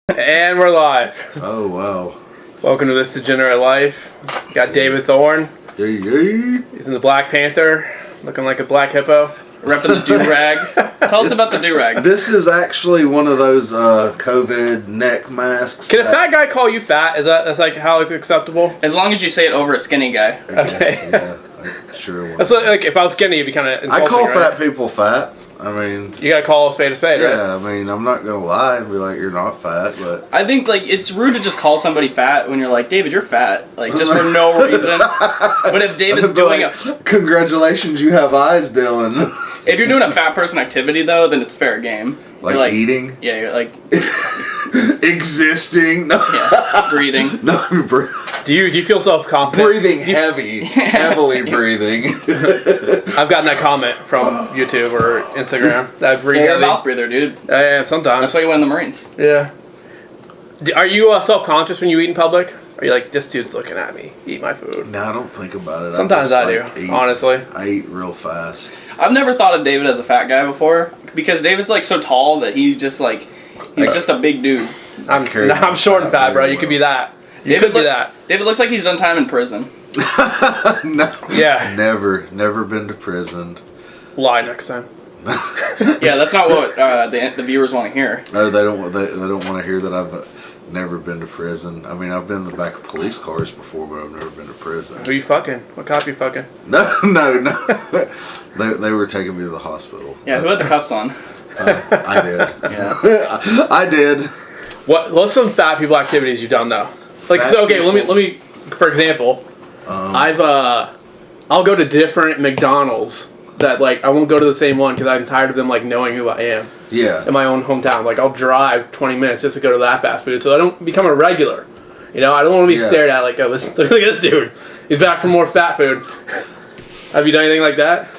And we're live. Oh, wow. Welcome to This Degenerate Life. Got David Thorne. Yay. He's in the Black Panther, looking like a black hippo. Repping the do-rag. Tell us about the do-rag. This is actually one of those COVID neck masks. Can a fat guy call you fat? That's like how it's acceptable? As long as you say it over a skinny guy. Okay. Yeah, I sure will. That's like if I was skinny, it'd be kind of insulting, I call right? fat people fat. I mean... You gotta call a spade, right? Yeah, I mean, I'm not gonna lie and be like, you're not fat, but... I think, like, it's rude to just call somebody fat when you're like, David, you're fat. Like, just for no reason. But if David's doing Congratulations, you have eyes, Dylan. If you're doing a fat person activity, though, then it's fair game. Like eating? Yeah, you're like... Existing? No. Yeah, breathing. No, Do you feel self-confident? breathing heavily breathing. I've gotten that comment from YouTube or Instagram. That breathe Yeah, you're a heavy. mouth breather, dude. I am sometimes. That's why you went in the Marines. Yeah. Are you self-conscious when you eat in public? Are you like, this dude's looking at me, eat my food? No, I don't think about it. Sometimes I do, honestly. I eat real fast. I've never thought of David as a fat guy before, because David's, like, so tall that he just, like... He's just a big dude. I'm short and fat, bro. You could be that. You could be that. David looks like he's done time in prison. No. Yeah. Never been to prison. Lie next time. Yeah, that's not what the viewers want to hear. No, they don't want to hear that I've never been to prison. I mean, I've been in the back of police cars before, but I've never been to prison. Who you fucking? What cop you fucking? No. They were taking me to the hospital. Yeah, who had the cuffs on? I did. Yeah. I did. What's some fat people activities you've done though? Like, so, okay, let me. For example, I'll go to different McDonald's that like I won't go to the same one because I'm tired of them like knowing who I am. Yeah. In my own hometown, like I'll drive 20 minutes just to go to that fast food, so I don't become a regular. You know, I don't want to be stared at like, oh, look at this dude. He's back for more fat food. Have you done anything like that?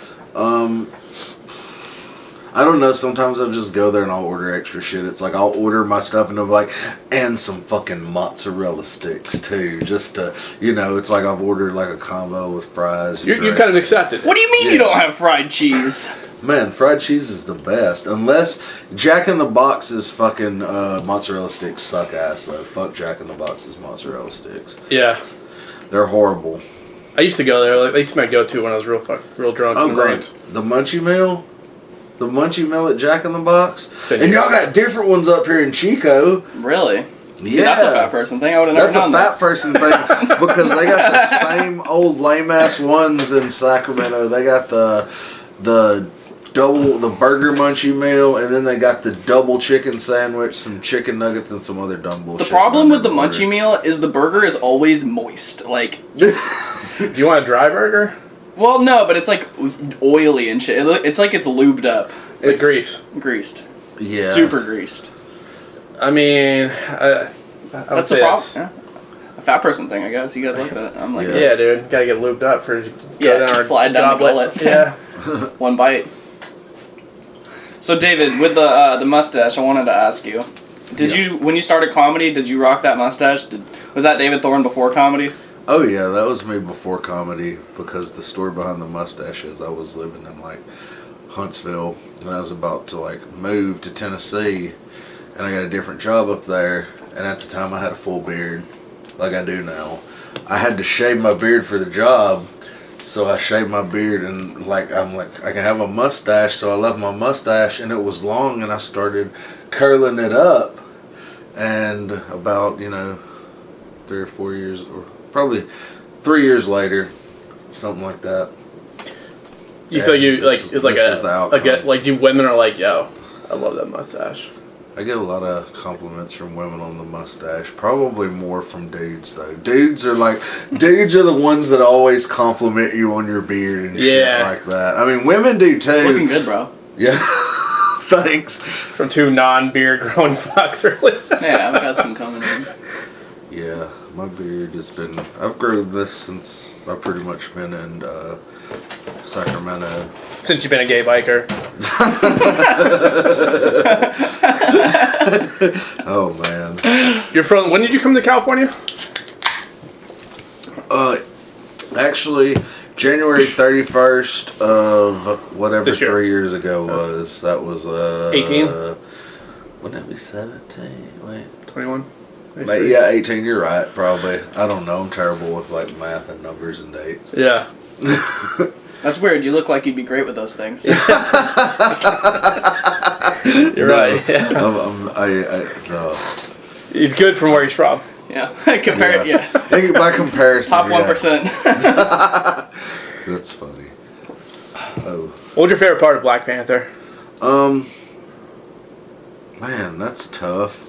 I don't know, sometimes I'll just go there and I'll order extra shit. It's like I'll order my stuff and they'll be like, and some fucking mozzarella sticks too. Just to, it's like I've ordered like a combo with fries. You're kind of accepted. What do you mean you don't have fried cheese? Man, fried cheese is the best. Unless Jack in the Box's fucking mozzarella sticks suck ass though. Fuck Jack in the Box's mozzarella sticks. Yeah. They're horrible. I used to go there. Like, they used to be my go-to when I was real drunk. Oh, great. The Munchie Meal? The Munchie Meal at Jack in the Box? And y'all got different ones up here in Chico. Really? Yeah. See, that's a fat person thing. I would have never known that. That's a fat person thing because they got the same old lame-ass ones in Sacramento. They got the burger Munchie Meal, and then they got the double chicken sandwich, some chicken nuggets, and some other dumb bullshit. The problem with the Munchie Meal is the burger is always moist. Like, do you want a dry burger? Well, no, but it's like oily and shit. It's like it's lubed up. It's Greased. Yeah. Super greased. I mean, that's the problem. Yeah. A fat person thing, I guess. You guys like that? I'm like, yeah, dude. Gotta get lubed up for slide down the gullet. Yeah. One bite. So, David, with the mustache, I wanted to ask you. When you started comedy, did you rock that mustache? Was that David Thorne before comedy? Oh yeah, that was me before comedy because the story behind the mustache is I was living in like Huntsville and I was about to like move to Tennessee and I got a different job up there and at the time I had a full beard like I do now. I had to shave my beard for the job, so I shaved my beard and I'm like I can have a mustache, so I left my mustache and it was long and I started curling it up and about 3 or 4 years or probably 3 years later, something like that. You feel women are like, yo, I love that mustache. I get a lot of compliments from women on the mustache. Probably more from dudes though. Dudes are the ones that always compliment you on your beard and shit like that. I mean, women do too. Looking good, bro. Yeah. Thanks. From two non-beard growing fucks, really. Yeah, I've got some coming in. Yeah, my beard has been... I've grown this since I've pretty much been in Sacramento. Since you've been a gay biker. Oh, man. When did you come to California? Actually, January 31st of whatever 3 years ago was. That was... 18? Wouldn't that be 17? Wait. 21. But yeah, 18. You're right. Probably. I don't know. I'm terrible with like math and numbers and dates. Yeah. That's weird. You look like you'd be great with those things. You're right. Yeah. No. He's good from where he's from. Yeah. Yeah. By comparison. Top 1%. That's funny. Oh. What was your favorite part of Black Panther? Man, that's tough.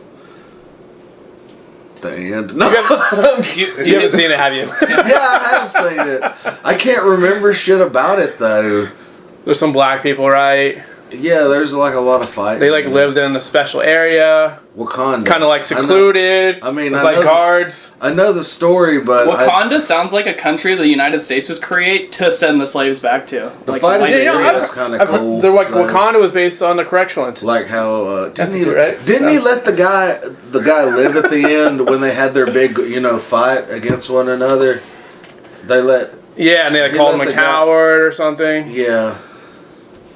The end. No. You haven't seen it, have you? Yeah, I have seen it. I can't remember shit about it though. There's some black people, right? Yeah, there's like a lot of fighting. They like lived in a special area. Wakanda. Kind of like secluded. I mean, with, like guards. I know the story, but Wakanda sounds like a country the United States was create to send the slaves back to. The like, fighting area is kind of cool. They're like Wakanda was based on the correctional institute. Like how didn't he right? let the guy live at the end when they had their big fight against one another? They let and they called him a coward or something. Yeah.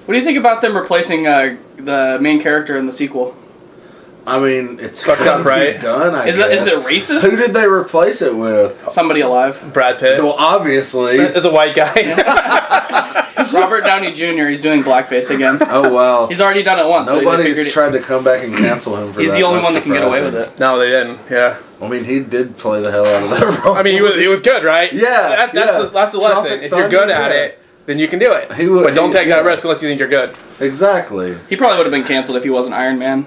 What do you think about them replacing the main character in the sequel? I mean, it's fucked up, right? Done. Is it racist? Who did they replace it with? Somebody alive. Brad Pitt. Well, obviously, it's a white guy. Robert Downey Jr. He's doing blackface again. Oh wow! He's already done it once. Nobody's tried to come back and cancel him for He's that. the only one that can get away with it. No, they didn't. Yeah. I mean, he did play the hell out of that role. I mean, he was good, right? Yeah. That's the lesson. If you're good at it, then you can do it. But don't take that risk unless you think you're good. Exactly. He probably would have been canceled if he wasn't Iron Man.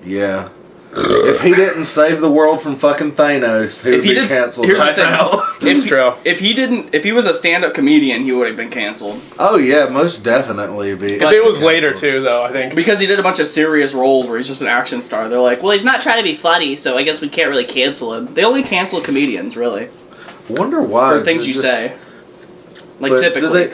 Yeah. If he didn't save the world from fucking Thanos, he would be canceled. Here's right the thing. now. If he was a stand-up comedian, he would have been canceled. Oh yeah, most definitely. If it was later too, though, I think because he did a bunch of serious roles where he's just an action star. They're like, well, he's not trying to be funny, so I guess we can't really cancel him. They only cancel comedians, really. Wonder why for things you say. Like typically,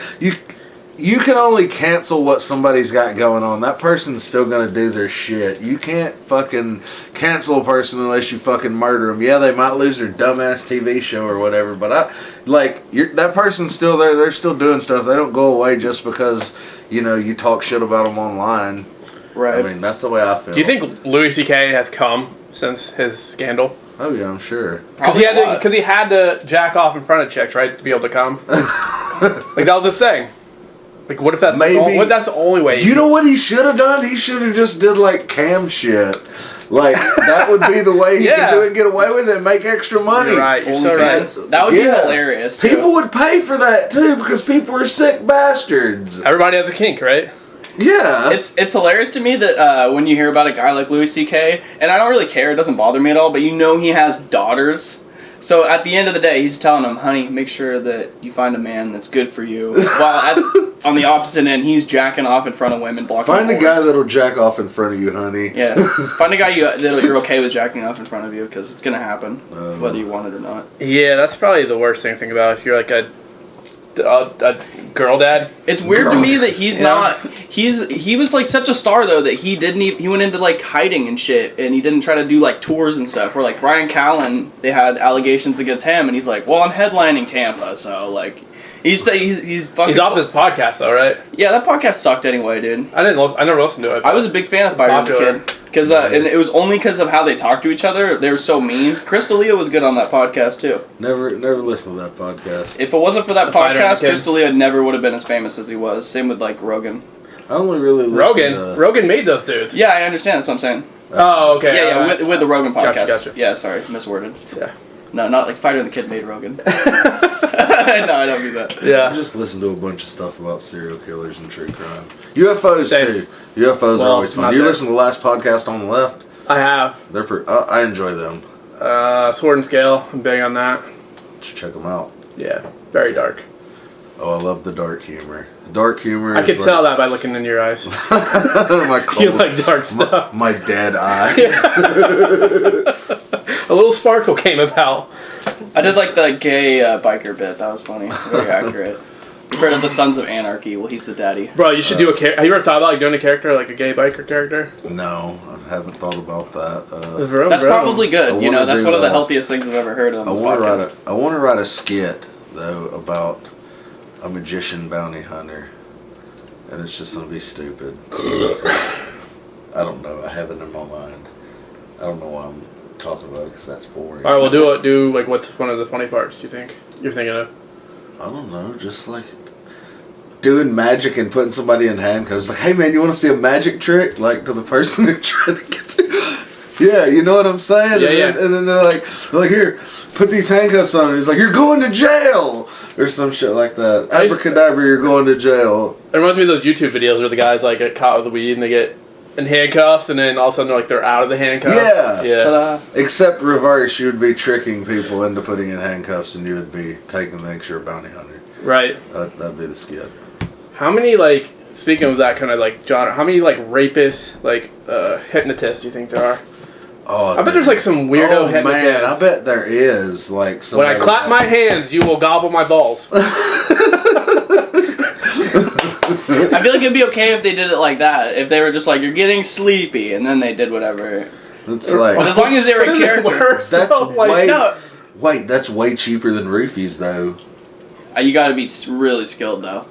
you can only cancel what somebody's got going on. That person's still gonna do their shit. You can't fucking cancel a person unless you fucking murder them. Yeah, they might lose their dumbass TV show or whatever, but that person's still there. They're still doing stuff. They don't go away just because you talk shit about them online. Right. I mean, that's the way I feel. Do you think Louis C.K. has come since his scandal? Oh yeah, I'm sure. Because he had to jack off in front of chicks, right, to be able to come. Like that was his thing. Like, what if that's the only way? You know what he should have done? He should have just did like cam shit. Like that would be the way he could do it, get away with it, and make extra money. You're right. You're so right. That would be hilarious. Too. People would pay for that too because people are sick bastards. Everybody has a kink, right? Yeah. It's hilarious to me that when you hear about a guy like Louis C.K., and I don't really care, it doesn't bother me at all, but he has daughters. So at the end of the day, he's telling them, honey, make sure that you find a man that's good for you. While on the opposite end, he's jacking off in front of women, blocking Find a guy that'll jack off in front of you, honey. Yeah. Find a guy that you're okay with jacking off in front of you, because it's going to happen, whether you want it or not. Yeah, that's probably the worst thing to think about if you're like a girl dad. It's weird to me that he's not. He was like such a star though that he went into like hiding and shit, and he didn't try to do like tours and stuff. Where like Brian Callen, they had allegations against him, and he's like, well, I'm headlining Tampa, so like he's fucking. He's off his podcast though, right? Yeah, that podcast sucked anyway, dude. I never listened to it. I was a big fan of Fighter as a kid. Because and it was only because of how they talked to each other. They were so mean. Chris D'Elia was good on that podcast too. Never listened to that podcast. If it wasn't for that podcast, Chris D'Elia never would have been as famous as he was. Same with like Rogan. I only really Rogan made those dudes. Yeah, I understand. That's what I'm saying. Oh, okay. Yeah, with the Rogan podcast. Gotcha. Yeah, sorry, misworded. Yeah. No, not like Fighter and the Kid made Rogan. No, I don't do that. Yeah. I just listened to a bunch of stuff about serial killers and true crime. UFOs too. UFOs are always fun. You listen to the last podcast on the left? I have. I enjoy them. Sword and Scale. I'm big on that. Should check them out. Yeah. Very dark. Oh, I love the dark humor. The dark humor. I could tell that by looking in your eyes. You like dark stuff. My dead eyes. A little sparkle came about. I did like the gay biker bit. That was funny. Very accurate. Part of the Sons of Anarchy. Well, he's the daddy. Bro, you should do a character. Have you ever thought about like doing a character, like a gay biker character? No, I haven't thought about that. That's probably good. That's one of the healthiest things I've ever heard on this podcast. I want to write a skit, though, about a magician bounty hunter. And it's just going to be stupid. I don't know. I have it in my mind. I don't know why I'm talking about it because that's boring. All right, well, do like what's one of the funny parts you think you're thinking of? I don't know. Just like doing magic and putting somebody in handcuffs. Like, hey man, you want to see a magic trick? Like to the person they're trying to get to. Yeah, you know what I'm saying? Yeah, and then they're like, here, put these handcuffs on. And he's like, you're going to jail! Or some shit like that. Abracadabra, you're going to jail. It reminds me of those YouTube videos where the guys like get caught with weed and they get in handcuffs and then all of a sudden they're out of the handcuffs. Yeah. Yeah. Ta-da. Except reverse, you would be tricking people into putting in handcuffs and you would be taking the you're a bounty hunter. Right. That'd be the skit. How many, like, speaking of that kind of like genre, how many like rapists, like hypnotists do you think there are? Oh, I bet there's like some weirdo hypnotist. Man, I bet there is. Like, when I clap my hands, you will gobble my balls. I feel like it'd be okay if they did it like that. If they were just like, you're getting sleepy, and then they did whatever. It's like, But as long as they were a character. Wait, that's way cheaper than roofies, though. You gotta be really skilled, though.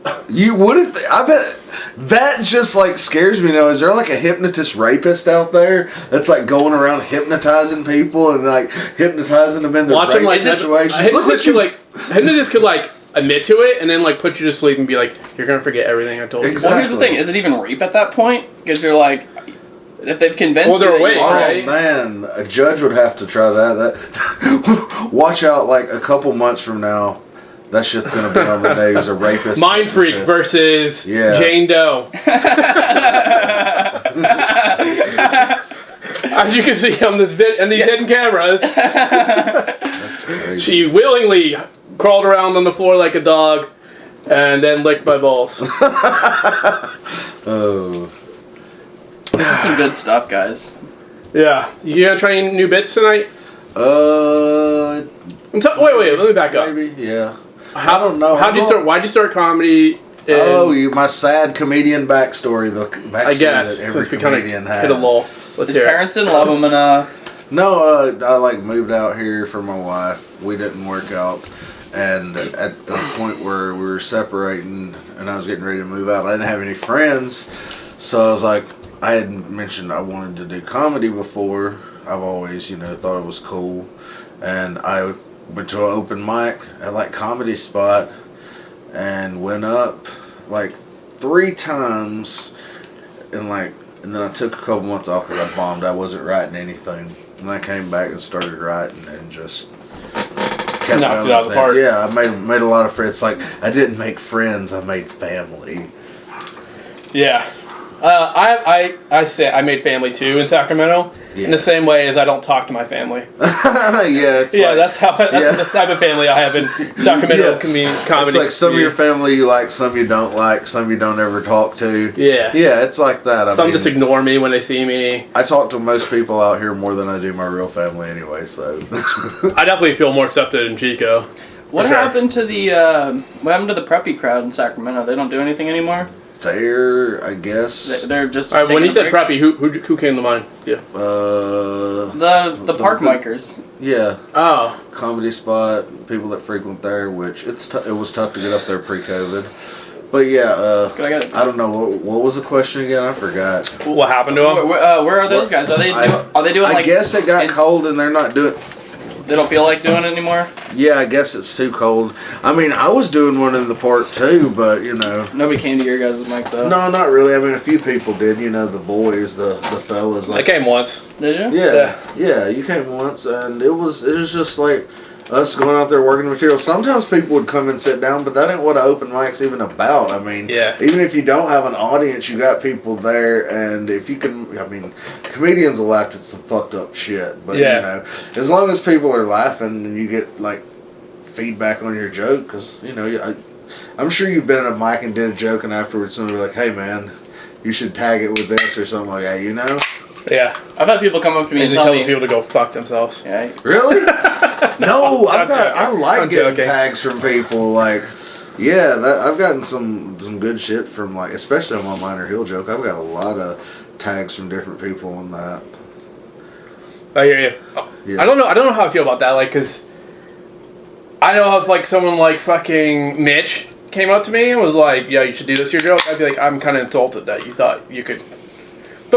I bet that just like scares me now. Is there like a hypnotist rapist out there that's like going around hypnotizing people and like hypnotizing them in their rape situations? Hypnotist could like admit to it and then like put you to sleep and be like, you're gonna forget everything I told you. Well, here's the thing: is it even rape at that point? Because you're like, if they've convinced well, they're you, awake, right? Oh man, a judge would have to try that. Watch out! Like a couple months from now. That shit's gonna be on the news. A rapist, Mind Freak versus Jane Doe. As you can see on this and these hidden cameras, That's crazy. She willingly crawled around on the floor like a dog, and then licked my balls. Oh, This is some good stuff, guys. Yeah, you gonna try any new bits tonight? wait. Wait. Let me back up. Maybe, yeah. I don't know. How'd you start? Why'd you start comedy? My sad comedian backstory. The backstory I guess that every since we kind of comedian has. hit a lull. Let's His hear it. parents didn't love him enough. No, I like moved out here for my wife. We didn't work out, and at the point where we were separating, and I was getting ready to move out, I didn't have any friends. So I was like, I had mentioned I wanted to do comedy before. I've always, thought it was cool, and I went to an open mic at like Comedy Spot and went up like 3 times and then I took a couple months off because I bombed. I wasn't writing anything, and I came back and started writing and just kept Knocked going. it out of the park. Yeah, I made a lot of friends. Like I didn't make friends, I made family. Yeah. I say I made family too in Sacramento. Yeah. In the same way as I don't talk to my family. That's the type of family I have in Sacramento comedy. It's like some of your family you like, some you don't like, some you don't ever talk to. Yeah. Yeah, it's like that. Some just ignore me when they see me. I talk to most people out here more than I do my real family anyway, so. I definitely feel more accepted in Chico. What happened to the preppy crowd in Sacramento? They don't do anything anymore? There, I guess. They're just. All right, when you said break? preppy, who came to mind? Yeah. The park micers. Yeah. Oh. Comedy Spot, people that frequent there, which it was tough to get up there pre-COVID. But yeah, I don't know what was the question again. I forgot. What happened to them? Where are those guys? Are they doing? I guess it got cold and they're not doing. They don't feel like doing it anymore? Yeah, I guess it's too cold. I mean, I was doing one in the park too, but Nobody came to your guys' mic though. No, not really. I mean, a few people did. The boys, the fellas. I came once. Did you? Yeah. You came once, and it was just like us going out there working material. Sometimes people would come and sit down, but that ain't what an open mic's even about. I mean, even if you don't have an audience, you got people there, and if you can, comedians will laugh at some fucked up shit, but as long as people are laughing and you get like feedback on your joke, because I'm sure you've been at a mic and did a joke, and afterwards somebody like, hey man, you should tag it with this or something like that, Yeah. I've had people come up to me and tell me people to go fuck themselves. Yeah. Really? No, I like getting tags from people. Like, I've gotten some good shit from especially on my Minor Hill joke. I've got a lot of tags from different people on that. I hear you. Yeah. I don't know how I feel about that. Because I know if someone like fucking Mitch came up to me and was like, "Yeah, you should do this your joke," I'd be like, I'm kind of insulted that you thought you could.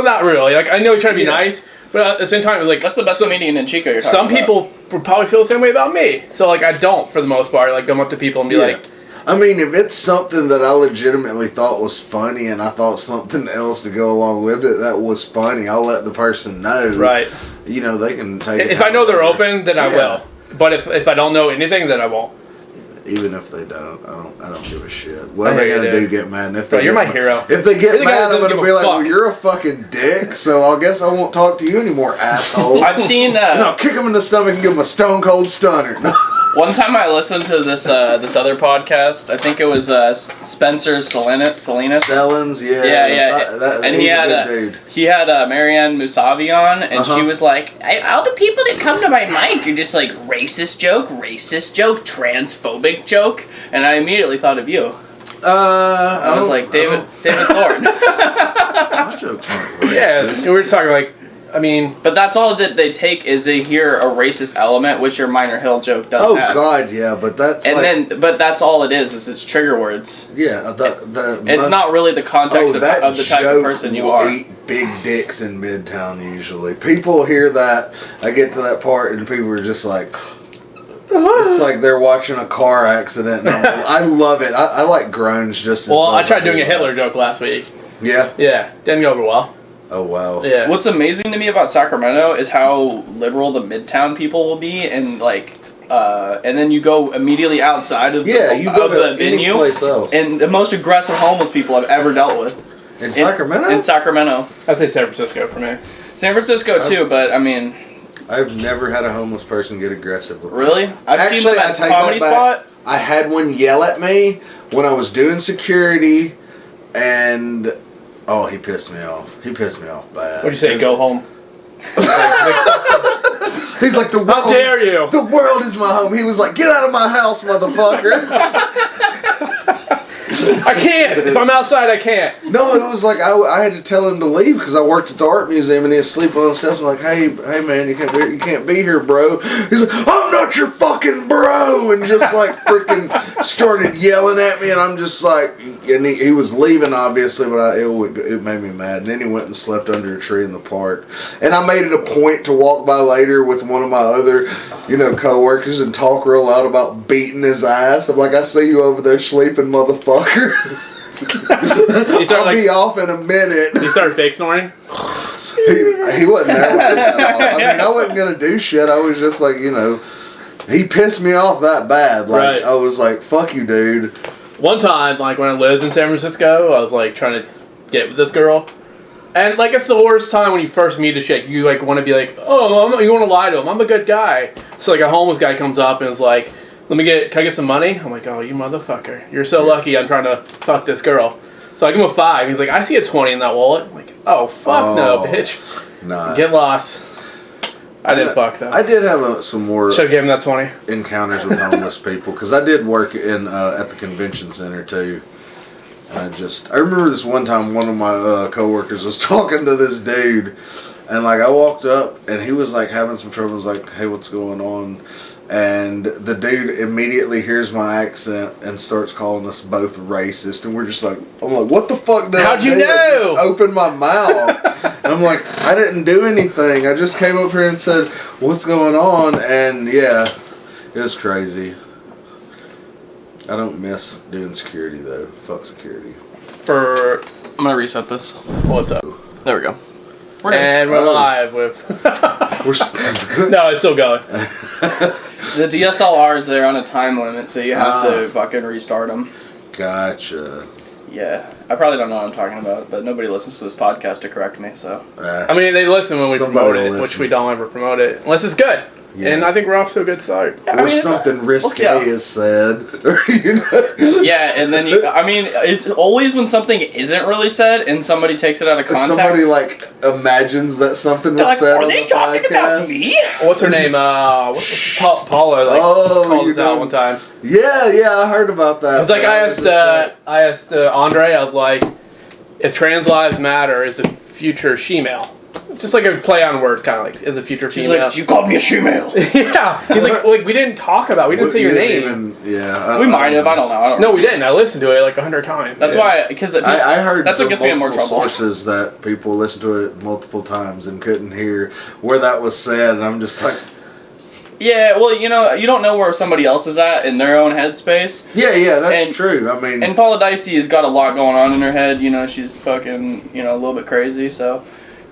but not really. Like, I know he's trying to be nice, but at the same time, like, that's the best comedian in Chico you're talking some about. people would probably feel the same way about me. So, like, I don't, for the most part, like, come up to people and be like... I mean, if it's something that I legitimately thought was funny and I thought something else to go along with it that was funny, I'll let the person know. Right. You know, they can take it. If I know they're open, then I will. But if I don't know anything, then I won't. Even if they don't, I don't give a shit. What are they gonna do? Get mad? And if they you're my hero. If they get You're the guy mad, that I'm doesn't gonna give be a like, fuck. "Well, you're a fucking dick." So I guess I won't talk to you anymore, asshole. I've seen. And I'll kick him in the stomach and give him a stone cold stunner. One time I listened to this this other podcast. I think it was Spencer Salinas. Stellans, yeah. Yeah. And he had dude. He had Marianne Musavi on, and she was like, all the people that come to my mic are just like racist joke, transphobic joke, and I immediately thought of you. I was like, David Thorne. My jokes aren't racist. Yeah, we were just talking like, I mean... But that's all that they take is they hear a racist element, which your Minor Hill joke does have. Oh, God, yeah, but that's but that's all it is it's trigger words. Yeah, it's not really the context of the type of person you are. Eat big dicks in Midtown, usually. People hear that, I get to that part, and people are just like... It's like they're watching a car accident. And I love it. I like groans just as well, much. I tried doing a Hitler joke last week. Yeah? Yeah, didn't go over well. Oh, wow. Yeah. What's amazing to me about Sacramento is how liberal the Midtown people will be, and like, and then you go immediately outside of the venue, place else. and the most aggressive homeless people I've ever dealt with. In Sacramento? In Sacramento. I'd say San Francisco for me. San Francisco too, but I mean... I've never had a homeless person get aggressive with me. Really? I've seen them at Comedy Spot. I had one yell at me when I was doing security, and... Oh, he pissed me off. He pissed me off bad. What'd you say, go home? He's like, the world... How dare you? The world is my home. He was like, get out of my house, motherfucker. I can't. If I'm outside, I can't. No, it was like I had to tell him to leave because I worked at the art museum and he was sleeping on the steps. I'm like, hey man, you can't be here, bro. He's like, I'm not your fucking bro, and just like freaking started yelling at me, and I'm just like, and he was leaving obviously, but it made me mad. And then he went and slept under a tree in the park, and I made it a point to walk by later with one of my other, coworkers and talk real loud about beating his ass. I'm like, I see you over there sleeping, motherfucker. I'll be off in a minute. He started fake snoring? He wasn't there at all. I mean, I wasn't going to do shit. I was just like, he pissed me off that bad. Like, right. I was like, fuck you, dude. One time, like, when I lived in San Francisco, I was, like, trying to get with this girl. And, like, it's the worst time when you first meet a chick. You, like, want to be like, oh, you want to lie to him. I'm a good guy. So, like, a homeless guy comes up and is like, can I get some money? I'm like, oh, you motherfucker. You're so lucky I'm trying to fuck this girl. So I give him a $5. He's like, I see a 20 in that wallet. I'm like, oh, fuck no, bitch. Nah. Get lost. I didn't fuck, though. I did have some more... Should have given him that 20. ...encounters with homeless people. Because I did work in at the convention center, too. And I remember this one time one of my coworkers was talking to this dude. And, like, I walked up, and he was, like, having some trouble. I was like, hey, what's going on? And the dude immediately hears my accent and starts calling us both racist. And we're just like, I'm like, what the fuck did How'd you know? I just opened my mouth. And I'm like, I didn't do anything. I just came up here and said, what's going on? And yeah, it was crazy. I don't miss doing security though. Fuck security. I'm going to reset this. What's up? There we go. We're live with... No, it's still going. The DSLRs, they're on a time limit, so you have to fucking restart them. Gotcha. Yeah. I probably don't know what I'm talking about, but nobody listens to this podcast to correct me, so... I mean, they listen when we promote it, which we don't ever promote it, unless it's good. Yeah. And I think we're off to a good start. Yeah, or something risque is said. Yeah, and then it's always when something isn't really said and somebody takes it out of context. Somebody imagines that something was said. Are they talking about me? What's her name? Paula called us out one time. Yeah, I heard about that. It's like I asked Andre. I was like, if trans lives matter, is the future she-male? It's just like a play on words, kind of like as a future She's female. like, you called me a shemale. Yeah. He's like, we didn't talk about. We didn't say your name. Yeah. We might have. I don't know. No, we didn't. I listened to it like 100 times. That's why, because I heard that's what gets me in more trouble. Sources that people listened to it multiple times and couldn't hear where that was said, and I'm just like, yeah. Well, you know, you don't know where somebody else is at in their own headspace. yeah, that's true. I mean, and Paula Dicey has got a lot going on in her head. You know, she's fucking, you know, a little bit crazy. So,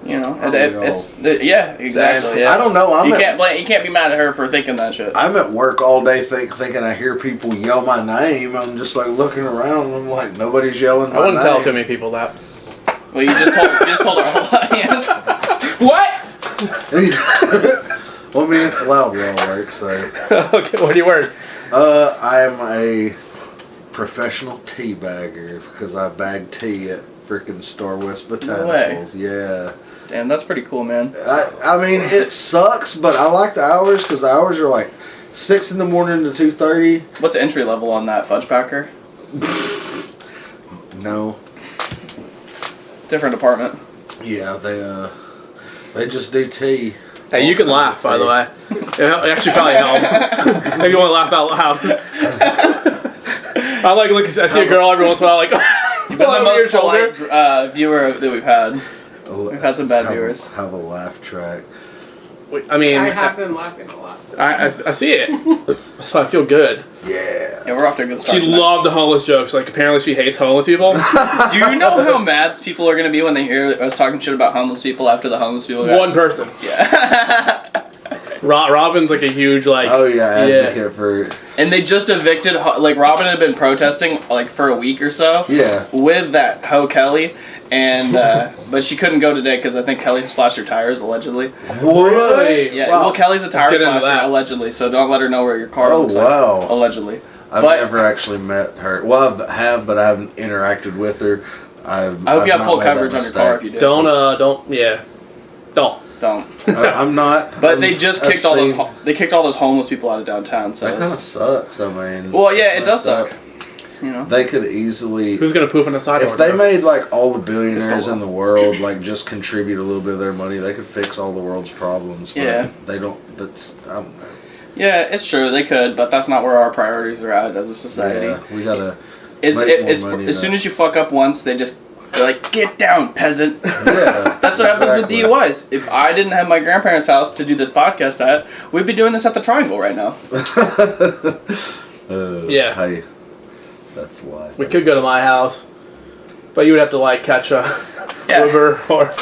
you know, yeah, exactly. Yeah. I don't know. You can't be mad at her for thinking that shit. I'm at work all day thinking I hear people yell my name. I'm just like looking around. And I'm like, nobody's yelling my name. I wouldn't tell too many people that. Well, you just told our whole audience. What? Well, I mean, it's loud where I work, so. Okay, what do you work? I am a professional tea bagger because I bag tea at freaking Star West Botanicals. Yeah. Damn, that's pretty cool, man. I mean, it sucks, but I like the hours because the hours are like 6 in the morning to 2:30. What's the entry level on that fudge packer? No. Different department. Yeah, they just do tea. Hey, you can laugh, by the way. It actually probably help. If you want to laugh out loud. I see a girl every once in a while, like, you've been the most polite viewer that we've had. We've had some bad viewers. Have a laugh track. I mean, I have been laughing a lot. I see it. That's why I feel good. Yeah. Yeah, we're off to a good start. She loved the homeless jokes. Like, apparently she hates homeless people. Do you know how mad people are going to be when they hear us talking shit about homeless people after the homeless people got... One person. Yeah. Robin's like a huge, like... Oh, yeah, advocate for... And they just evicted... Like, Robin had been protesting, like, for a week or so. Yeah. With that hoe Kelly. And, but she couldn't go today because I think Kelly slashed her tires, allegedly. What? Yeah, Wow. well, Kelly's a tire Let's get into slasher, that. allegedly, so don't let her know where your car looks wow. like. Allegedly. I've never actually met her. Well, I have, but I haven't interacted with her. I hope you have full coverage on your car if you do. Don't. Don't. I'm not. But they just kicked all those homeless people out of downtown. So that kind of sucks. I mean. Well, yeah, it does suck. You know. They could easily. Who's gonna poop on the sidewalk? If they made like all the billionaires in the world like just contribute a little bit of their money, they could fix all the world's problems. But yeah. They don't. I don't know. Yeah, it's true. They could, but that's not where our priorities are at as a society. Yeah, we gotta. As soon as you fuck up once, they're like, get down, peasant. Yeah, that's what happens with DUIs. If I didn't have my grandparents' house to do this podcast at, we'd be doing this at the Triangle right now. Yeah. Hey, that's life. We could go to my house, but you would have to like catch a Uber or.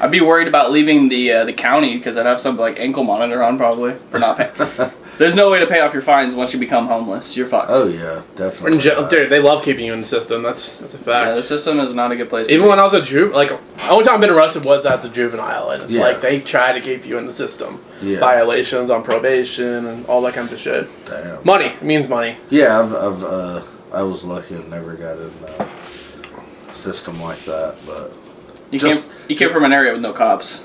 I'd be worried about leaving the county because I'd have some like ankle monitor on probably for not paying. There's no way to pay off your fines once you become homeless. You're fucked. Oh yeah, definitely. Dude, they love keeping you in the system. That's a fact. Yeah, the system is not a good place. Even when I was a juvenile, like the only time I've been arrested was as a juvenile, and it's like they try to keep you in the system. Yeah. Violations on probation and all that kind of shit. Damn. Money. It means money. Yeah, I was lucky and never got in a system like that, but you came from an area with no cops.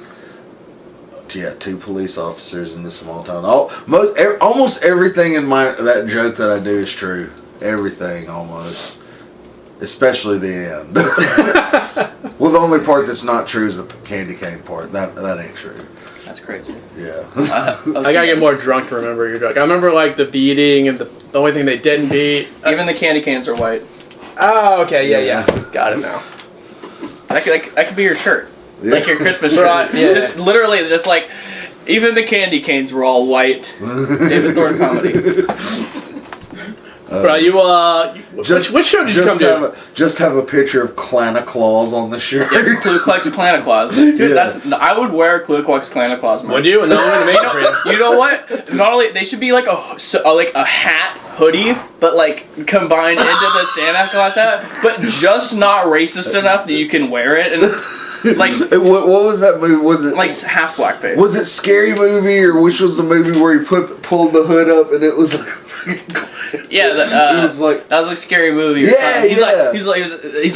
Yeah, 2 police officers in this small town. Almost everything in that joke that I do is true. Everything, almost. Especially the end. Well, the only part that's not true is the candy cane part. That ain't true. That's crazy. Yeah. I gotta get more drunk to remember your joke. I remember like the beating and the only thing they didn't beat. Even the candy canes are white. Oh, okay, yeah. Got it now. That could be your shirt. Yeah. Like your Christmas shirt. Right, yeah. Just literally, just like, even the candy canes were all white. David Thorne comedy. Bro, which show did you come to? Just have a picture of Klana Claus on the shirt. Yeah, Ku Klux Klana Claus. Dude, I would wear Ku Klux Klana Claus merch. Would you? And no one would make it for you. You know what? Not only, they should be like a hat, hoodie, but like combined into the Santa Claus hat, but just not racist enough that you can wear it. And like, what was that movie? Was it like half blackface? Was it Scary Movie, or which was the movie where he pulled the hood up and it was like yeah, it was like that was like a Scary Movie. Yeah, he's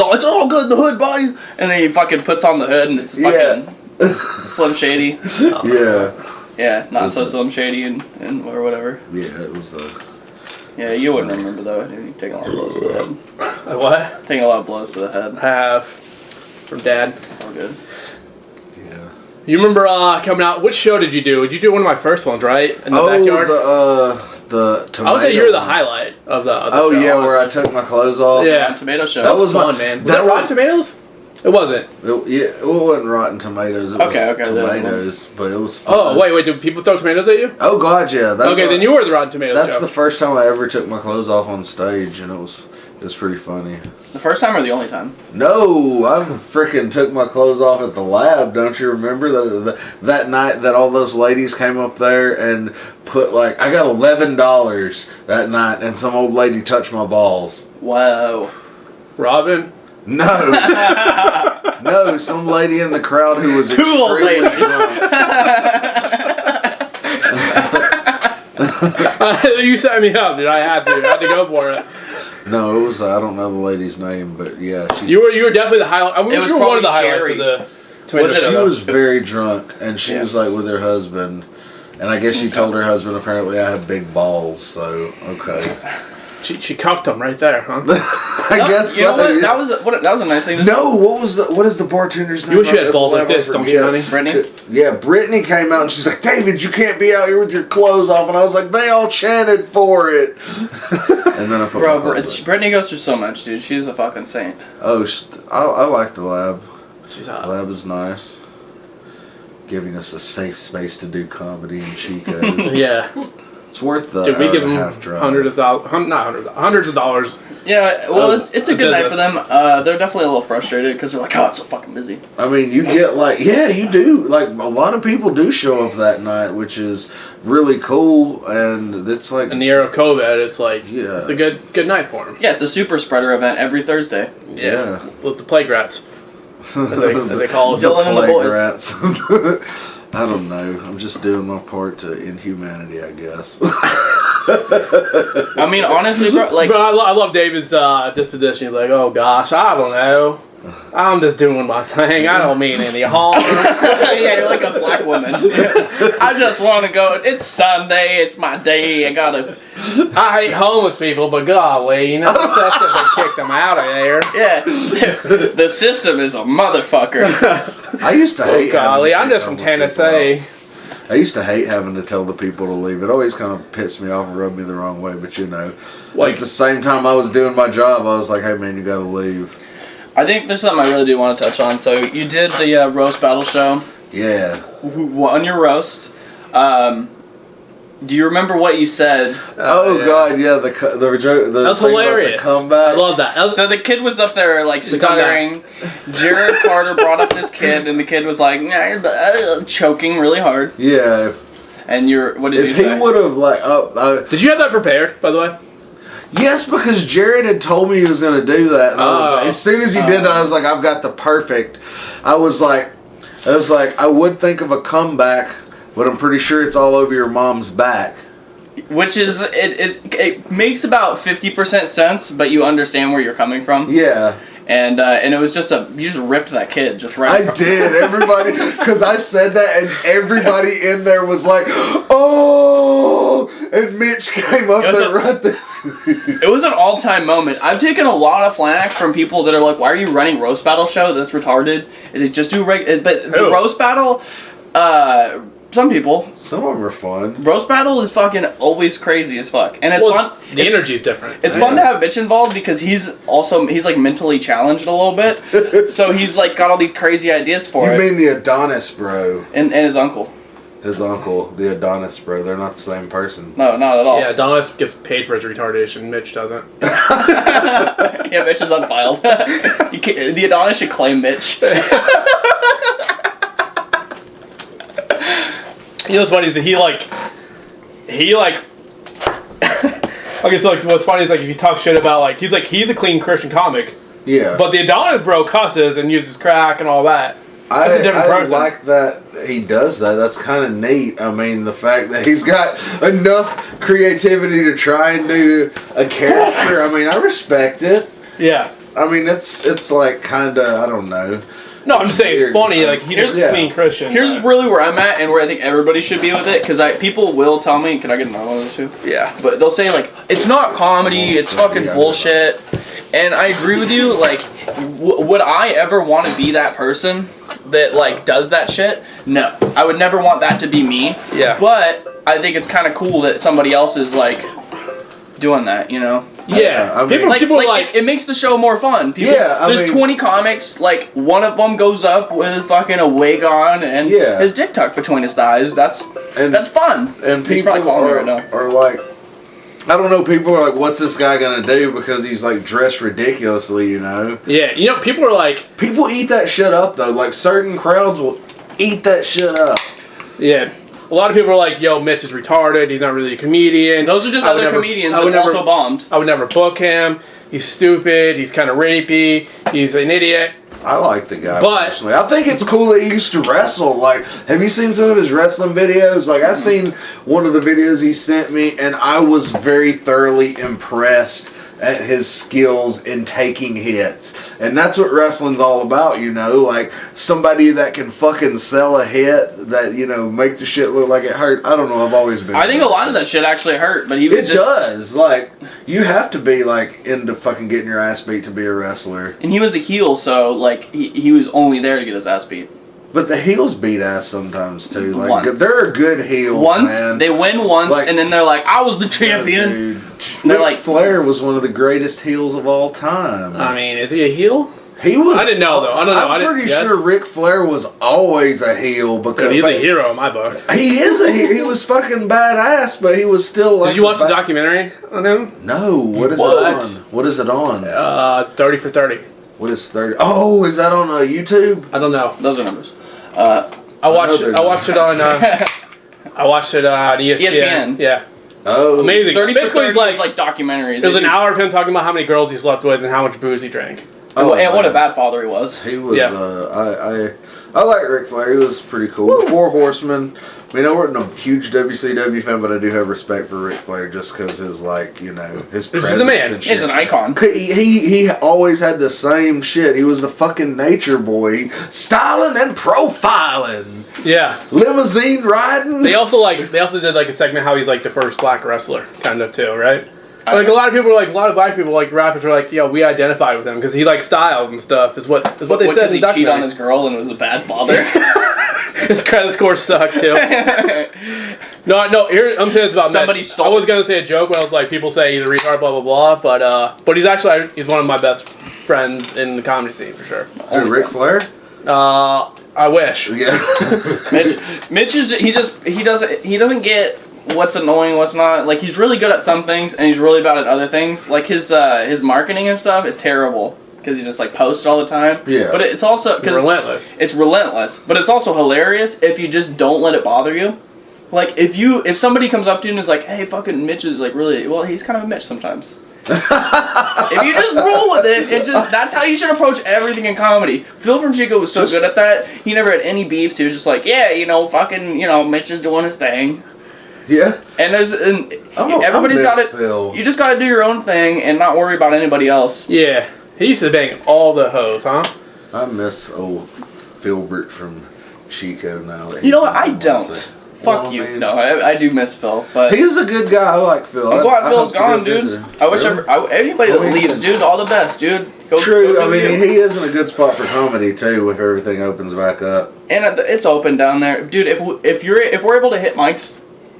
all it's all good, the hood, boy, and then he fucking puts on the hood and it's fucking Slim Shady. Yeah, not so Slim Shady and or whatever. Yeah, it was. Yeah, you wouldn't remember though. You take a lot of blows to the head. What? Taking a lot of blows to the head. I have from Dad. It's all good. Yeah. You remember coming out? Which show did you do? Did you do one of my first ones, right? In the backyard. The tomato. I would say you're the highlight of the. Oh show, yeah, honestly. where I took my clothes off. Yeah, Tomato show. That was fun, man. Was that Rotten Tomatoes? It wasn't. It wasn't Rotten Tomatoes. It was tomatoes, but it was fun. Oh wait, did people throw tomatoes at you? Oh god, yeah. Then you were the Rotten Tomatoes. That's show. the first time I ever took my clothes off on stage, and it was pretty funny. The first time or the only time? No, I freaking took my clothes off at the lab. Don't you remember that night that all those ladies came up there and put like I got $11 that night, and some old lady touched my balls. Whoa. Robin. No, no, some lady in the crowd who was Two old extremely ladies. drunk. You set me up, dude. I had to go for it. No, it was I don't know the lady's name, but yeah, You were definitely the highlight. I mean, It was you were one of the probably highlights Sherry. of the tomato She show. was very drunk, and she was like with her husband, and I guess she told her husband apparently I had big balls. So okay, She cucked him right there, huh? I guess You know so. what? That was a nice thing. No, what is the bartender's name? You wish you at had the balls like lab? I this, don't you, forget. honey? Brittany? Yeah, Brittany came out and she's like, David, you can't be out here with your clothes off, and I was like, they all chanted for it. And then I put my Bro, clothes on. Brittany goes through so much, dude. She's a fucking saint. Oh, I like the lab. She's The hot. lab is nice, giving us a safe space to do comedy in Chico. Yeah. It's worth the Did we hour give and a them half drive. hundreds of dollars? Yeah, well, it's a good night for business. them. They're definitely a little frustrated because they're like, oh, it's so fucking busy. I mean, you get like, yeah, you do. Like, a lot of people do show up that night, which is really cool, and it's like... In the era of COVID, it's like, Yeah. it's a good night for them. Yeah, it's a super spreader event every Thursday. Yeah. With the plague rats, as they call it. Dylan and the plague boys. rats. I don't know. I'm just doing my part to inhumanity, I guess. I mean, honestly, bro, like, But I love David's disposition. He's like, oh gosh, I don't know. I'm just doing my thing. I don't mean any harm. yeah, you're like a black woman. I just want to go. It's Sunday. It's my day. I I hate homeless people, but golly, you know, that's if they kicked them out of there. Yeah. The system is a motherfucker. I used to hate Golly, I'm having to just from kick homeless people Tennessee. out. I used to hate having to tell the people to leave. It always kind of pissed me off and rubbed me the wrong way, but you know. Like- At the same time I was doing my job, I was like, hey man, you gotta leave. I think there's something I really do want to touch on. So you did the roast battle show. Yeah. Who won your roast? Do you remember what you said? Oh yeah. god, yeah, the joke, the That's thing about hilarious. the comeback. I love that. So the kid was up there like stuttering. Jared Carter brought up this kid, and the kid was like choking really hard. Yeah, And what did you if he say? would have like, Did you have that prepared, by the way? yes, because Jared had told me he was going to do that, and I was like, as soon as he did that, I was like, I've got the perfect. I was like, I would think of a comeback, but I'm pretty sure it's all over your mom's back. Which is it makes about 50% sense, but you understand where you're coming from. Yeah. And it was just you just ripped that kid just right. I did. Everybody, because I said that, and everybody in there was like, "Oh!" And Mitch came up there right there. It was an all-time moment. I've taken a lot of flack from people that are like, "Why are you running roast battle show? That's retarded." Just do but the roast battle. Some people. Some of them are fun. Roast battle is fucking always crazy as fuck, and it's fun. The energy is different. It's fun to have Mitch involved because he's like mentally challenged a little bit, so he's like got all these crazy ideas for You it. mean the Adonis bro? And his uncle. His uncle, the Adonis bro. They're not the same person. No, not at all. Yeah, Donis gets paid for his retardation. Mitch doesn't. Yeah, Mitch is unfiled. The Adonis should claim Mitch. You know what's funny is that he like okay, so like what's funny is like if you talk shit about like he's a clean Christian comic, Yeah. but the Adonis bro cusses and uses crack and all that. That's a different person. I like that he does that. That's kind of neat. I mean, the fact that he's got enough creativity to try and do a character. I mean, I respect it. Yeah. I mean, it's like kind of, I don't know. No, I'm just saying it's Weird. funny. Like he's a clean Christian. Here's really where I'm at, and where I think everybody should be with it, because people will tell me, can I get another one of those too? Yeah, but they'll say like, it's not comedy, it's fucking bullshit, and I agree with you. Like, would I ever want to be that person? that like does that shit, no, I would never want that to be me. Yeah. But I think it's kind of cool that somebody else is like doing that, you know. Yeah, I mean, people like it makes the show more fun. People, there's 20 comics. Like one of them goes up with fucking a wig on and his dick tucked between his thighs. That's fun. And He's people probably calling me right now. are like, I don't know. People are like, "What's this guy gonna do?" Because he's like dressed ridiculously, you know. Yeah, you know, people are like, people eat that shit up though. Like certain crowds will eat that shit up. Yeah. A lot of people are like, yo, Mitch is retarded, he's not really a comedian. Those are just other comedians that also bombed. I would never book him. He's stupid, he's kind of rapey, he's an idiot. I like the guy but, personally. I think it's cool that he used to wrestle. Like, have you seen some of his wrestling videos? Like, I seen one of the videos he sent me, and I was very thoroughly impressed at his skills in taking hits. And that's what wrestling's all about, you know? Like, somebody that can fucking sell a hit that, you know, make the shit look like it hurt. I don't know, I've always been... I think a lot of that shit actually hurt, but he was It does. Like, you have to be, like, into fucking getting your ass beat to be a wrestler. And he was a heel, so, like, he was only there to get his ass beat. But the heels beat ass sometimes, too. Like, once. they're good heels, man. They win once, like, and then they're like, I was the champion. Dude. They're Ric like, Flair was one of the greatest heels of all time. I mean, is he a heel? He was. I didn't know, though. I don't know. I'm pretty sure Ric Flair was always a heel because he's a hero in my book. He is a hero. He was fucking badass, but he was still like. Did you watch the documentary on him? No. What is it on? What is it on? 30 for 30. What is 30? Oh, is that on YouTube? I don't know. Those are numbers. I watched it on. I watched it on ESPN. ESPN. Yeah. Oh, amazing. 30 Basically, it's like documentaries. It was an hour of him talking about how many girls he slept with and how much booze he drank. Oh, and what a bad father he was. He was. Yeah. I like Ric Flair. He was pretty cool. The Four Horsemen. I mean, I wasn't a huge WCW fan, but I do have respect for Ric Flair just because his, like, you know, his presence. He's a man. And shit. He's an icon. He always had the same shit. He was the fucking nature boy, styling and profiling. Yeah. Limousine riding. They also did like a segment how he's like the first black wrestler, kind of too, right? Like a lot of people, like a lot of black people, like rappers, are like, "Yo, we identified with him because he like styled and stuff." Is what they said. He cheated on his girl and was a bad father. His credit score sucked too. No. Here I'm saying it's about somebody Mitch. stole. I was gonna say a joke, but I was like, people say he's a retard, blah blah blah. But he's one of my best friends in the comedy scene for sure. Who, Ric Flair? I wish. Yeah. Mitch is he doesn't get what's annoying, what's not. Like, he's really good at some things and he's really bad at other things. Like his marketing and stuff is terrible because he just like posts all the time. Yeah. But it's also relentless. It's relentless, but it's also hilarious if you just don't let it bother you. Like if somebody comes up to you and is like, "Hey, fucking Mitch is like really well, he's kind of a Mitch sometimes." If you just roll with it, that's how you should approach everything in comedy. Phil from Chico was so good at that. He never had any beefs. He was just like, yeah, fucking, Mitch is doing his thing. Yeah. And everybody's got it. Phil. You just got to do your own thing and not worry about anybody else. Yeah. He used to bang all the hoes, huh? I miss old Philbert from Chico now. You know what? I don't. Fuck you. Man. No, I do miss Phil, but he's a good guy. I like Phil. I'm glad Phil's gone, dude. I wish anybody that leaves, dude, all the best, dude. True. I mean, he is in a good spot for comedy too, if everything opens back up. And it's open down there, dude. If we're able to hit mics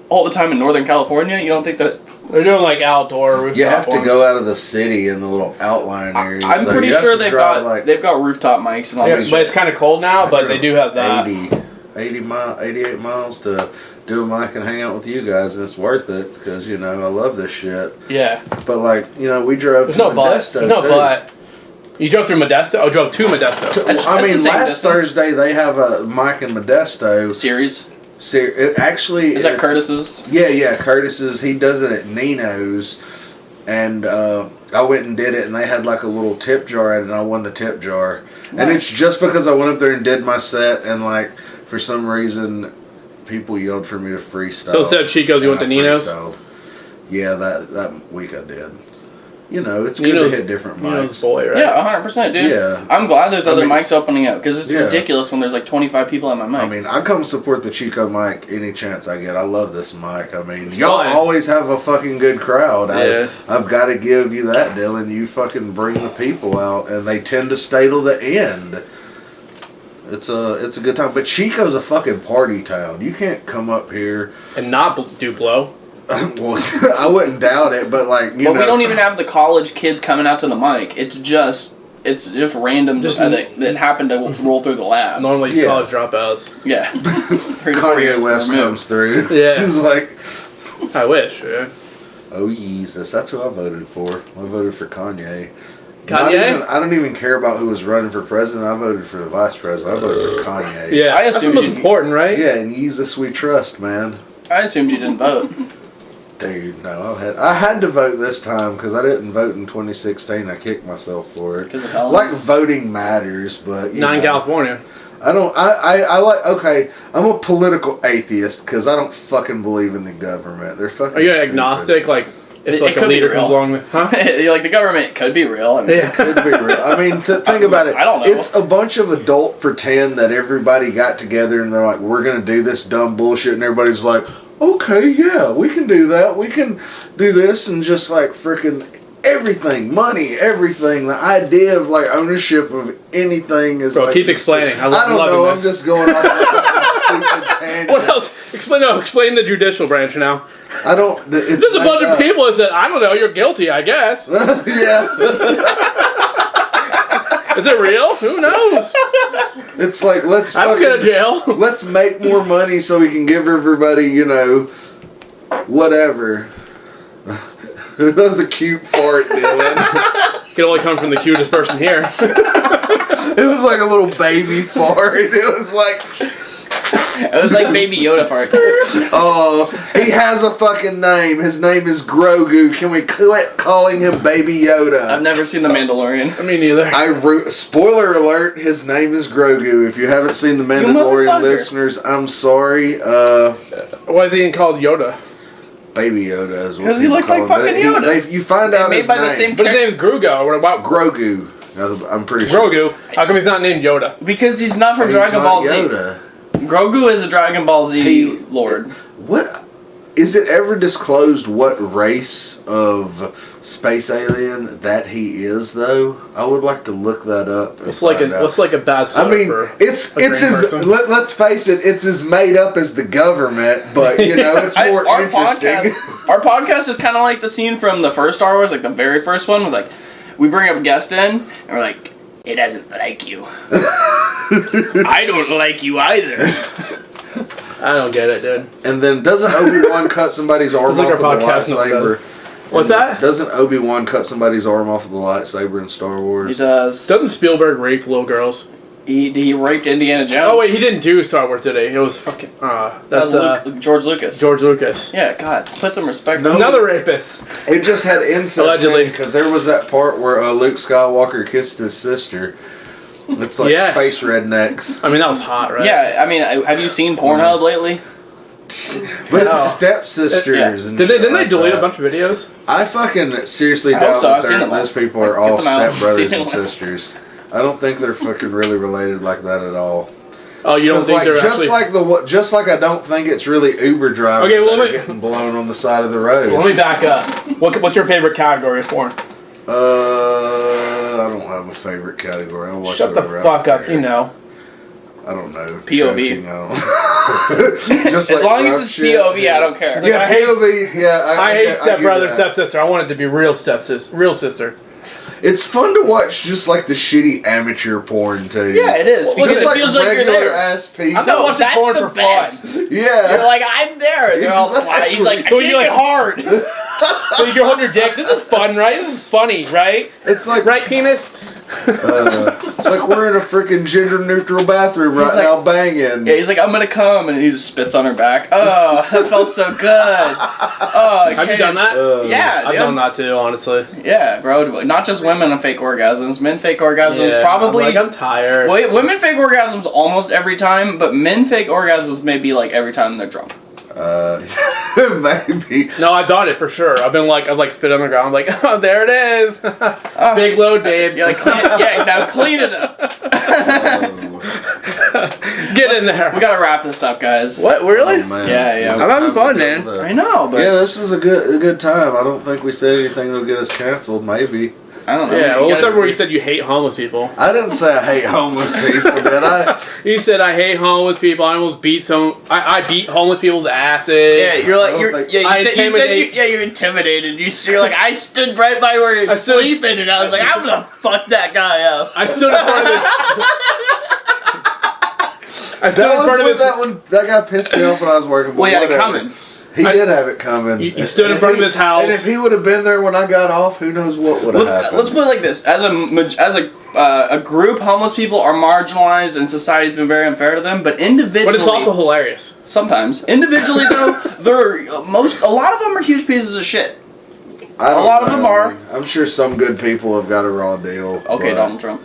all the time in Northern California, you don't think that they're doing like outdoor rooftop? You have to go out of the city in the little outlying areas. I'm pretty sure they've got rooftop mics and all that. But it's kind of cold now. But they do have that. 88 miles to do a mic and hang out with you guys, and it's worth it because I love this shit. Yeah. But we drove to Modesto. There's no but. You drove through Modesto? I drove to Modesto. Last Thursday they have a mic in Modesto series. Actually, is that Curtis's? Yeah, Curtis's. He does it at Nino's, and I went and did it, and they had like a little tip jar in it, and I won the tip jar. Nice. And it's just because I went up there and did my set, and for some reason, people yelled for me to freestyle. So instead of Chico's, you went to Nino's? Yeah, that week I did. It's good to hit different mics. Nino's boy, right? Yeah, 100%, dude. Yeah. I'm glad there's other mics opening up, because it's ridiculous when there's like 25 people at my mic. I mean, I come support the Chico mic any chance I get. I love this mic. I mean, y'all always have a fucking good crowd. Yeah. I've got to give you that, Dylan. You fucking bring the people out, and they tend to stay till the end. It's a good time. But Chico's a fucking party town. You can't come up here and not do blow. Well, I wouldn't doubt it, but like you know, we don't even have the college kids coming out to the mic. It's just randoms that happen to roll through the lab. Normally, college dropouts. Yeah. Kanye West comes through. Yeah, he's like, I wish. Yeah. Oh Jesus, that's who I voted for. I voted for Kanye. Kanye? I don't even care about who was running for president. I voted for the vice president. I voted for Kanye. Yeah, I assume that's important, right? Yeah, and Jesus we trust, man. I assumed you didn't vote. Dude, no, I had to vote this time because I didn't vote in 2016. I kicked myself for it. Because of felons? Like voting matters, but not in California. I don't. I like. Okay, I'm a political atheist because I don't fucking believe in the government. They're fucking. Are you stupid. agnostic? Like if like it could a leader be real. comes along with, huh? Like the government could be real. I mean, It could be real. I mean, think about it. I don't know. It's a bunch of adult pretend that everybody got together and they're like, we're going to do this dumb bullshit. And everybody's like, okay, yeah, we can do that. We can do this. And just like freaking everything, money, everything. The idea of like ownership of anything is like. Keep explaining. I don't know. this. I'm just going off like a stupid tangent. What else? Explain the judicial branch now. I don't. It's There's a bunch of people that said, I don't know, you're guilty, I guess. Yeah. Is it real? Who knows? It's like, let's I don't go to jail. Let's make more money so we can give everybody, you know, whatever. That was a cute fart, Dylan. Can only come from the cutest person here. It was like a little baby fart. It was like Baby Yoda fart. Oh, he has a fucking name. His name is Grogu. Can we quit calling him Baby Yoda? I've never seen The Mandalorian. Me neither. Spoiler alert, his name is Grogu. If you haven't seen The Mandalorian, listeners, I'm sorry. Why is he called Yoda? Baby Yoda is what because he looks like fucking Yoda. You find out his name. The same but his name is Grugo. What about Grogu? I'm pretty sure. Grogu. How come he's not named Yoda? Because he's not from Dragon Ball Z. Yoda. Grogu is a Dragon Ball Z lord. What is it ever disclosed what race of space alien that he is though? I would like to look that up. What's like a bad slur? I mean, it's as let's face it, it's as made up as the government, but you know, it's more interesting. Our podcast is kind of like the scene from the first Star Wars, like the very first one, with like we bring up a guest in and we're like, it doesn't like you. I don't like you either. I don't get it, dude. And then doesn't Obi-Wan cut somebody's arm off with a lightsaber? What's that? Doesn't Obi-Wan cut somebody's arm off with a lightsaber in Star Wars? He does. Doesn't Spielberg rape little girls? He raped Indiana Jones. Oh wait, he didn't do Star Wars today. It was fucking that's George Lucas. George Lucas. Yeah, God, put some respect. No. Another rapist. It just had incest allegedly because there was that part where Luke Skywalker kissed his sister. It's like space rednecks. I mean, that was hot, right? Yeah, I mean, have you seen Pornhub lately? But it's stepsisters and didn't they delete a bunch of videos? I fucking seriously doubt that those people are all stepbrothers and sisters. I don't think they're fucking really related like that at all. Oh, you don't think they're just like I don't think it's really Uber drivers that are getting blown on the side of the road. Let me back up. What's your favorite category of porn? I don't have a favorite category. I'll watch Shut the fuck up, you know. I don't know. POV. Just as long as it's POV, I don't care. Yeah, POV. I hate stepbrother, stepsister. I want it to be real sister. It's fun to watch, just like the shitty amateur porn too. Yeah, it is because it feels like you're there. Ass people. I'm not watching porn for best. fun. Yeah, you're like, I'm there. They're all slide. He's like, so you're like hard. So you can hold your dick. This is fun, right? This is funny, right? It's like right, penis. It's like we're in a freaking gender-neutral bathroom right now, banging. Yeah, he's like, I'm gonna come, and he just spits on her back. Oh, that felt so good. Oh, have you done that? Yeah, I've done that too, honestly. Yeah, bro. Not just women and fake orgasms. Men fake orgasms probably. I'm tired. Women fake orgasms almost every time, but men fake orgasms maybe like every time they're drunk. Maybe. No, I've done it for sure. I've spit on the ground. I'm like, oh, there it is. Big load, babe. You're like, now clean it up. Get in there. We gotta wrap this up, guys. What? Really? Oh, man. Yeah. I'm having fun, man. I know, but yeah, this was a good time. I don't think we said anything that'll get us canceled. Maybe. I don't know. Yeah, well, You except gotta- where you said you hate homeless people. I didn't say I hate homeless people, did I? You said I hate homeless people. I almost beat some. I beat homeless people's asses. Yeah, you're like, I don't you're, think- yeah, I you said intimidate- you're intimidated. You're like, I stood right by where you're sleeping, and I was like, I'm gonna fuck that guy up. I stood in front of this. I stood in front of this. That guy pissed me off when I was working. Well, he had it whatever. coming. He did have it coming. He stood in And front if of his house. And if he would have been there when I got off, who knows what would have happened. Let's put it like this: as a group, homeless people are marginalized, and society's been very unfair to them. But individually, But it's also hilarious. sometimes individually though, a lot of them are huge pieces of shit. I don't a lot of them know. are. I'm sure some good people have got a raw deal. Okay, but Donald Trump.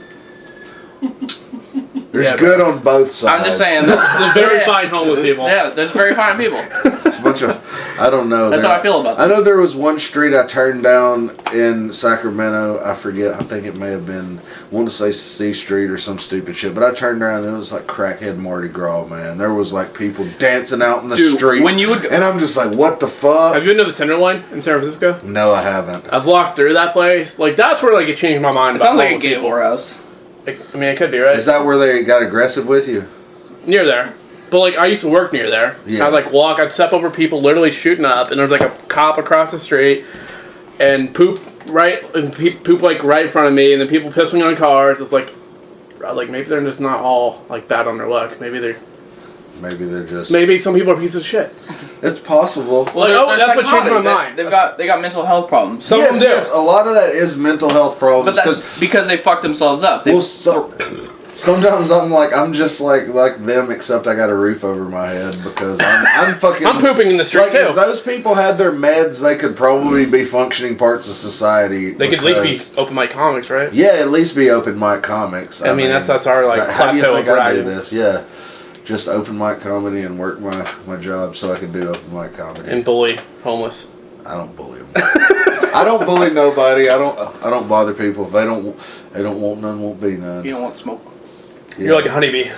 There's Yeah, good on both sides. I'm just saying. There's very fine homeless people. Yeah, there's very fine people. It's a bunch of, I don't know. That's how I feel about I them. know there was one street I turned down in Sacramento. I forget. I think it may have been, I want to say C Street or some stupid shit. But I turned around and it was like crackhead Mardi Gras, man. There was like people dancing out in the Dude, streets. when you would go- and I'm just like, what the fuck? Have you been to the Tenderloin in San Francisco? No, I haven't. I've walked through that place. Like, that's where, like, it changed my mind It about sounds like a homeless gay people. whorehouse. I mean, it could be, right? Is that where they got aggressive with you? Near there. But, like, I used to work near there. Yeah. I'd, like, walk. I'd step over people literally shooting up, and there's, like, a cop across the street, and poop, like, right in front of me, and then people pissing on cars. It's like, maybe they're just not all, like, bad on their luck. Maybe Maybe they're just. Maybe some people are pieces of shit. It's possible. Well, Like, they're that's what changed my psychotic. mind. They got mental health problems. Some yes, of them do. yes, a lot of that is mental health problems. But that's because they fucked themselves up. Sometimes I'm just like them, except I got a roof over my head because I'm fucking. I'm pooping in the street, like, too. If those people had their meds, they could probably be functioning parts of society. They could at least be open mic comics, right? Yeah, at least be open mic comics. I mean, that's our, like, how do you plateau think of I do bragging. this? Yeah, just open mic comedy and work my job so I can do open mic comedy. And bully homeless. I don't bully them. I don't bully nobody. I don't bother people. If they don't want none, won't be none. You don't want smoke. Yeah. You're like a honeybee.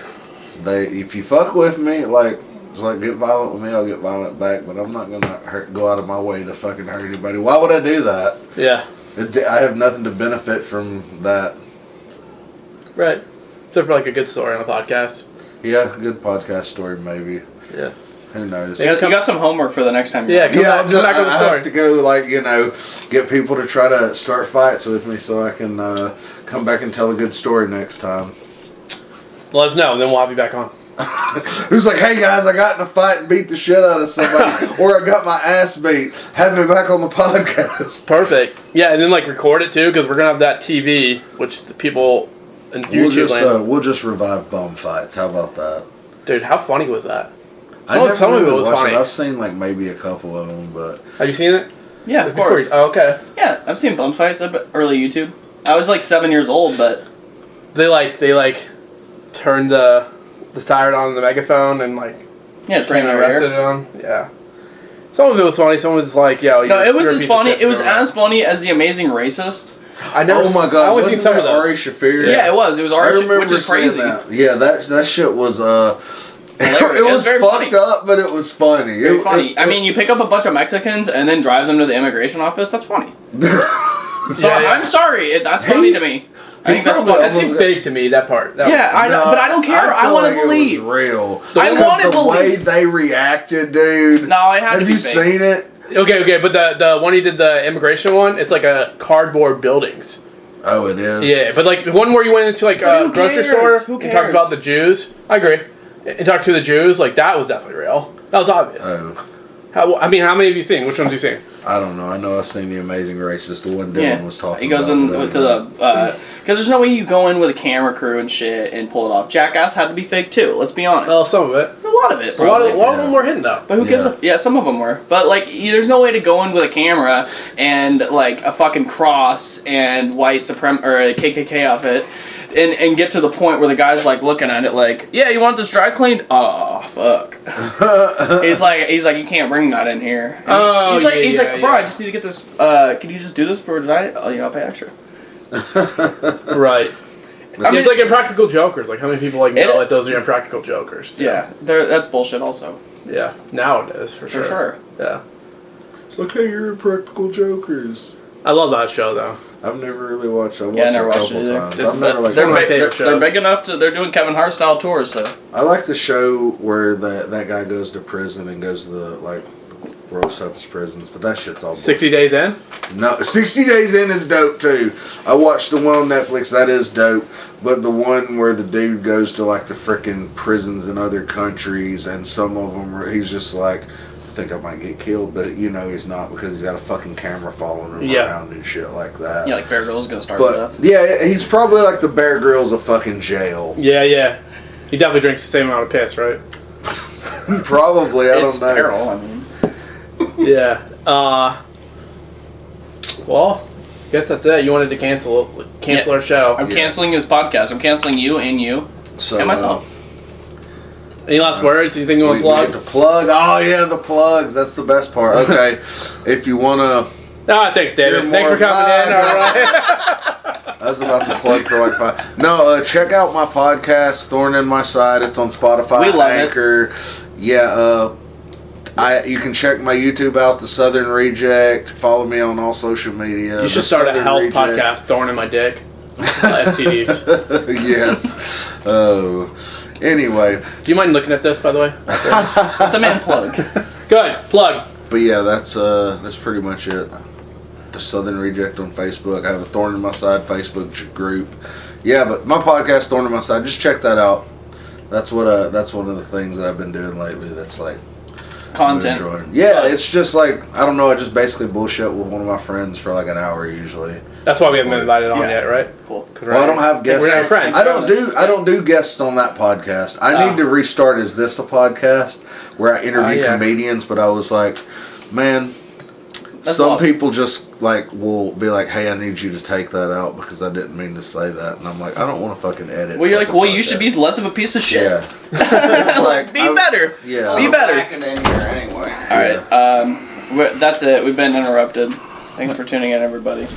If you fuck with me, it's like get violent with me, I'll get violent back. But I'm not gonna go out of my way to fucking hurt anybody. Why would I do that? Yeah. I have nothing to benefit from that. Right. Except for, like, a good story on a podcast. Yeah, good podcast story maybe. Yeah. Who knows? Yeah. You got some homework for the next time. Yeah, come back with the I story. have to go get people to try to start fights with me so I can come back and tell a good story next time. Let us know, and then we'll have you back on. Who's like, hey guys, I got in a fight and beat the shit out of somebody, or I got my ass beat. Have me back on the podcast. Perfect. Yeah, and then, like, record it, too, because we're going to have that TV, which the people in YouTube land. We'll just revive bum fights. How about that? Dude, how funny was that? I Some never of it really was watched funny. it. I've seen like maybe a couple of them, but Have you seen it? Yeah, of Before course. you- Oh, okay. Yeah, I've seen bum fights up at early YouTube. I was like 7 years old, but They turned the siren on the megaphone and, like, yeah, it's right came and over arrested here. him. Yeah. Some of it was funny. Some was like, yo, No, it was you're a as piece of funny. shit, It was Jerome. as funny as The Amazing Racist. I never. oh my I god, only wasn't seen some that of those. Ari Shaffir? Yeah, it was. It was I ours, remember which is seeing crazy. That. Yeah, that shit was Hilarious. it was very fucked funny. up, but it was funny. Very It- funny. it- I mean, you pick up a bunch of Mexicans and then drive them to the immigration office. That's funny. So Yeah, yeah. I'm sorry. That's funny to me. I think that's probably funny. That seemed fake to me. That part. That Yeah, I know, but I don't care. I feel want to like believe. it was real. I Because wanna the way believe. they reacted, dude. No, it had to Have be you fake. seen it? Okay, but the one he did the immigration one, it's like a cardboard buildings. Oh, it is. Yeah, but like the one where you went into like But a who grocery cares? store Who and talked cares? about the Jews. I agree. And talked to the Jews, like that was definitely real. That was obvious. Oh, How many have you seen? Which ones have you seen? I don't know. I know I've seen The Amazing Racist. The one Dylan Yeah, was talking he goes about. in but I with don't know. the because there's no way you go in with a camera crew and shit and pull it off. Jackass had to be fake too. Let's be honest. Well, some of it. A lot of it. A lot Probably. of them were hidden though. But who gives a... Yeah, some of them were. But, like, there's no way to go in with a camera and, like, a fucking cross and white or a KKK outfit and get to the point where the guy's, like, looking at it like, yeah, you want this dry cleaned? Oh, fuck. he's like, you can't bring that in here. And Oh, he's like, bro, yeah. I just need to get this, can you just do this for tonight? Oh, I'll pay extra. Right. I mean, It's like Impractical Jokers. Like how many people like know It- that those are Impractical Jokers? yeah, that's bullshit also. Yeah. Now it is for For sure. sure. Yeah. It's like, hey, you're practical jokers. I love that show though. I've never really watched. I've watched Yeah, I never it a watched it couple either. times. It's- I've never like. They're my They're, favorite they're show. big enough to. They're doing Kevin Hart style tours, so. I like the show where that guy goes to prison and goes to the like world's toughest prisons, but that shit's all 60 Days In? No, 60 Days In is dope too. I watched the one on Netflix. That is dope. But the one where the dude goes to like the frickin' prisons in other countries, and some of them he's just like, I think I might get killed, but you know he's not because he's got a fucking camera following him around and shit like that. Yeah, like Bear Grylls gonna start But with. yeah, he's probably like the Bear Grylls of fucking jail. Yeah. He definitely drinks the same amount of piss, right? Probably, I It's don't know. sterile, I mean. Yeah. Well, I guess that's it. You wanted to cancel our show. I'm canceling his podcast. I'm canceling you and you So, and myself. Any last words? Anything you want to we plug? get to plug. Oh yeah, the plugs. That's the best part. Okay, if you wanna. Thanks, David. Hear Thanks for more. coming in. All right. I was about to plug for like 5. No, check out my podcast, Thorn in My Side. It's on Spotify, We love it. Anchor. Yeah, you can check my YouTube out, The Southern Reject. Follow me on all social media. You should The start a Southern health Reject. podcast, Thorn in My Dick. STDs. Yes. Oh. Anyway. Do you mind looking at this, by the way? Let the man plug. Good. Plug. But yeah, that's pretty much it. The Southern Reject on Facebook. I have a Thorn in My Side Facebook group. Yeah, but my podcast, Thorn in My Side, just check that out. That's one of the things that I've been doing lately. That's like Content. I'm enjoying. Yeah, it's just like I don't know. I just basically bullshit with one of my friends for like an hour usually. That's why we haven't been invited on Yeah. yet, right? Cool. Well, I don't have guests. We're not friends. I don't do guests on that podcast. I need to restart. Is this a podcast where I interview comedians? But I was like, man. That's Some odd. people just like will be like, "Hey, I need you to take that out because I didn't mean to say that," and I'm like, "I don't want to fucking edit." Well, you're like, fucking well, you should be podcast." less of a piece of shit. Yeah, it's like Be better. Yeah, Be better. Back it in here anyway. All right. That's it. We've been interrupted. Thanks for tuning in, everybody.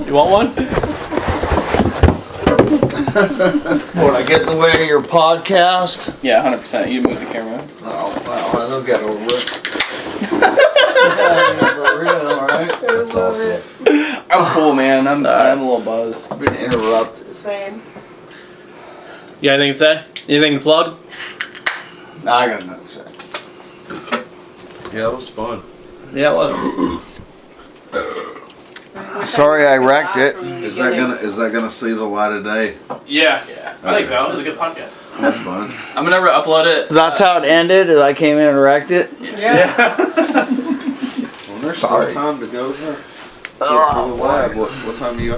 You want one? Would I get in the way of your podcast? Yeah, 100%. You move the camera. Oh, well, I'll get over it. For real, alright? that's awesome. I'm cool, man. I'm a little buzzed. Been interrupted. Same. You got anything to say? Anything to plug? Nah, I got nothing to say. Yeah, it was fun. Yeah, well. Sorry I wrecked it. Is that gonna see the light of day? Yeah. I think so. It was a good podcast. That's fun. I'm gonna upload it. That's how it ended, as I came in and wrecked it? Yeah. Well, there's still time to go. For the lab. What time do you?